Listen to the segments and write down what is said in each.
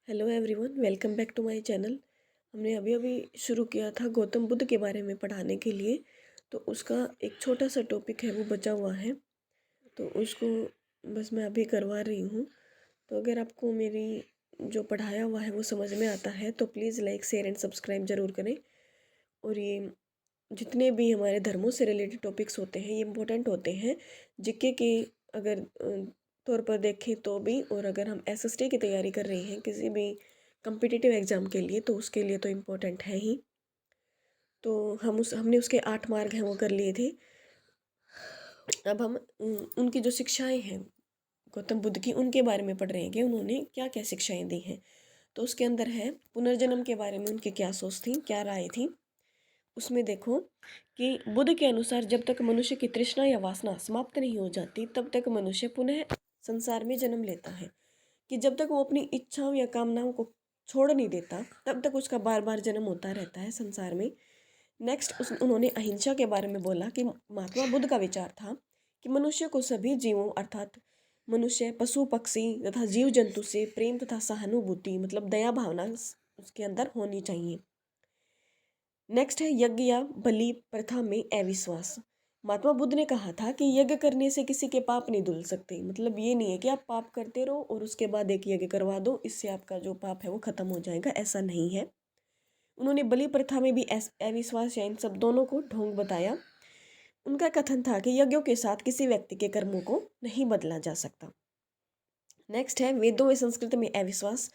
Hello everyone, welcome back to my channel. हमने अभी अभी शुरू किया था गौतम बुद्ध के बारे में पढ़ाने के लिए। तो उसका एक छोटा सा टॉपिक है वो बचा हुआ है, तो उसको बस मैं अभी करवा रही हूँ। तो अगर आपको मेरी जो पढ़ाया हुआ है वो समझ में आता है तो please like share and subscribe ज़रूर करें। और ये जितने भी हमारे धर्मों से रिलेटेड टॉपिक्स होते हैं ये इम्पोर्टेंट होते हैं जीके के अगर तौर पर देखें तो भी। और अगर हम एसएसटी की तैयारी कर रहे हैं किसी भी कम्पिटिटिव एग्ज़ाम के लिए तो उसके लिए तो इम्पोर्टेंट है ही। तो हमने उसके 8 मार्क हैं वो कर लिए थे। अब हम उनकी जो शिक्षाएं हैं गौतम बुद्ध की उनके बारे में पढ़ रहे हैं कि उन्होंने क्या क्या शिक्षाएं दी हैं। तो उसके अंदर है पुनर्जन्म के बारे में उनकी क्या सोच थी, क्या राय थी। उसमें देखो कि बुद्ध के अनुसार जब तक मनुष्य की तृष्णा या वासना समाप्त नहीं हो जाती तब तक मनुष्य पुनः संसार में जन्म लेता है। कि जब तक वो अपनी इच्छाओं या कामनाओं को छोड़ नहीं देता तब तक उसका बार बार जन्म होता रहता है संसार में। नेक्स्ट उन्होंने अहिंसा के बारे में बोला कि महात्मा बुद्ध का विचार था कि मनुष्य को सभी जीवों अर्थात मनुष्य, पशु, पक्षी तथा जीव जंतु से प्रेम तथा सहानुभूति मतलब दया भावना उसके अंदर होनी चाहिए। नेक्स्ट है यज्ञ या बलि प्रथा में अविश्वास। महात्मा बुद्ध ने कहा था कि यज्ञ करने से किसी के पाप नहीं धुल सकते। मतलब ये नहीं है कि आप पाप करते रहो और उसके बाद एक यज्ञ करवा दो, इससे आपका जो पाप है वो खत्म हो जाएगा, ऐसा नहीं है। उन्होंने बलि प्रथा में भी अविश्वास या इन सब दोनों को ढोंग बताया। उनका कथन था कि यज्ञों के साथ किसी व्यक्ति के कर्मों को नहीं बदला जा सकता। नेक्स्ट है वेदों में संस्कृत में अविश्वास।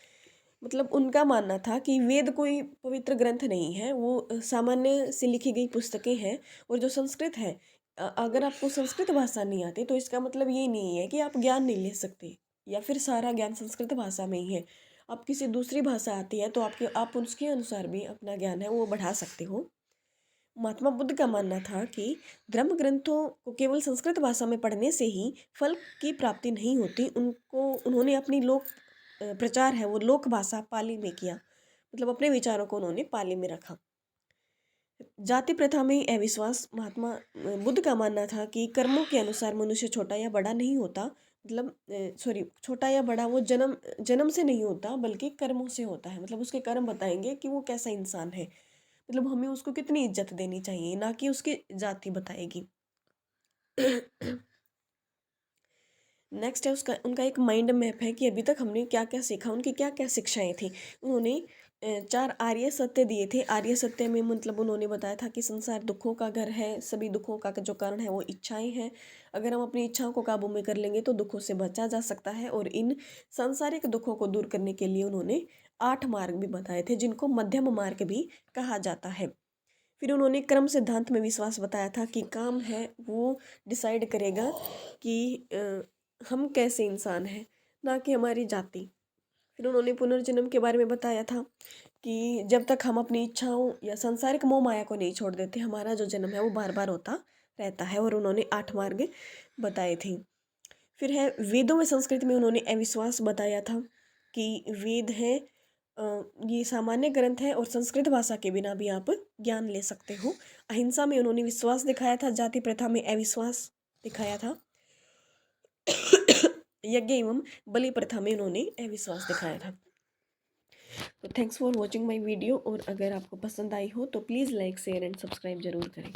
मतलब उनका मानना था कि वेद कोई पवित्र ग्रंथ नहीं है, वो सामान्य से लिखी गई पुस्तकें हैं। और जो संस्कृत है, अगर आपको संस्कृत भाषा नहीं आती तो इसका मतलब ये नहीं है कि आप ज्ञान नहीं ले सकते या फिर सारा ज्ञान संस्कृत भाषा में ही है। आप किसी दूसरी भाषा आती है तो आप उसके अनुसार भी अपना ज्ञान है वो बढ़ा सकते हो। महात्मा बुद्ध का मानना था कि धर्म ग्रंथों को केवल संस्कृत भाषा में पढ़ने से ही फल की प्राप्ति नहीं होती। उन्होंने अपनी लोक प्रचार है वो लोक भाषा पाली में किया। मतलब अपने विचारों को उन्होंने पाली में रखा। जाति प्रथा में अविश्वास। महात्मा बुद्ध का मानना था कि कर्मों के अनुसार मनुष्य छोटा या बड़ा नहीं होता। मतलब छोटा या बड़ा वो जन्म जन्म से नहीं होता बल्कि कर्मों से होता है। मतलब उसके कर्म बताएंगे कि वो कैसा इंसान है। मतलब हमें उसको कितनी इज्जत देनी चाहिए, ना कि उसकी जाति बताएगी। नेक्स्ट है उनका एक माइंड मैप है कि अभी तक हमने क्या क्या सीखा, उनकी क्या क्या शिक्षाएं थी। उन्होंने 4 आर्य सत्य दिए थे। आर्य सत्य में मतलब उन्होंने बताया था कि संसार दुखों का घर है, सभी दुखों का जो कारण है वो इच्छाएं हैं। अगर हम अपनी इच्छाओं को काबू में कर लेंगे तो दुखों से बचा जा सकता है। और इन सांसारिक दुखों को दूर करने के लिए उन्होंने 8 मार्ग भी बताए थे जिनको मध्यम मार्ग भी कहा जाता है। फिर उन्होंने क्रम सिद्धांत में विश्वास बताया था कि काम है वो डिसाइड करेगा कि हम कैसे इंसान हैं, ना कि हमारी जाति। फिर उन्होंने पुनर्जन्म के बारे में बताया था कि जब तक हम अपनी इच्छाओं या सांसारिक मोह माया को नहीं छोड़ देते हमारा जो जन्म है वो बार बार होता रहता है। और उन्होंने 8 मार्ग बताए थे। फिर है वेदों में संस्कृत में उन्होंने अविश्वास बताया था कि वेद है ये सामान्य ग्रंथ है और संस्कृत भाषा के बिना भी आप ज्ञान ले सकते हो। अहिंसा में उन्होंने विश्वास दिखाया था, जाति प्रथा में अविश्वास दिखाया था। यज्ञ एवं बलि प्रथा में उन्होंने अविश्वास दिखाया था। तो thanks for watching my video. और अगर आपको पसंद आई हो तो please like share and subscribe जरूर करें।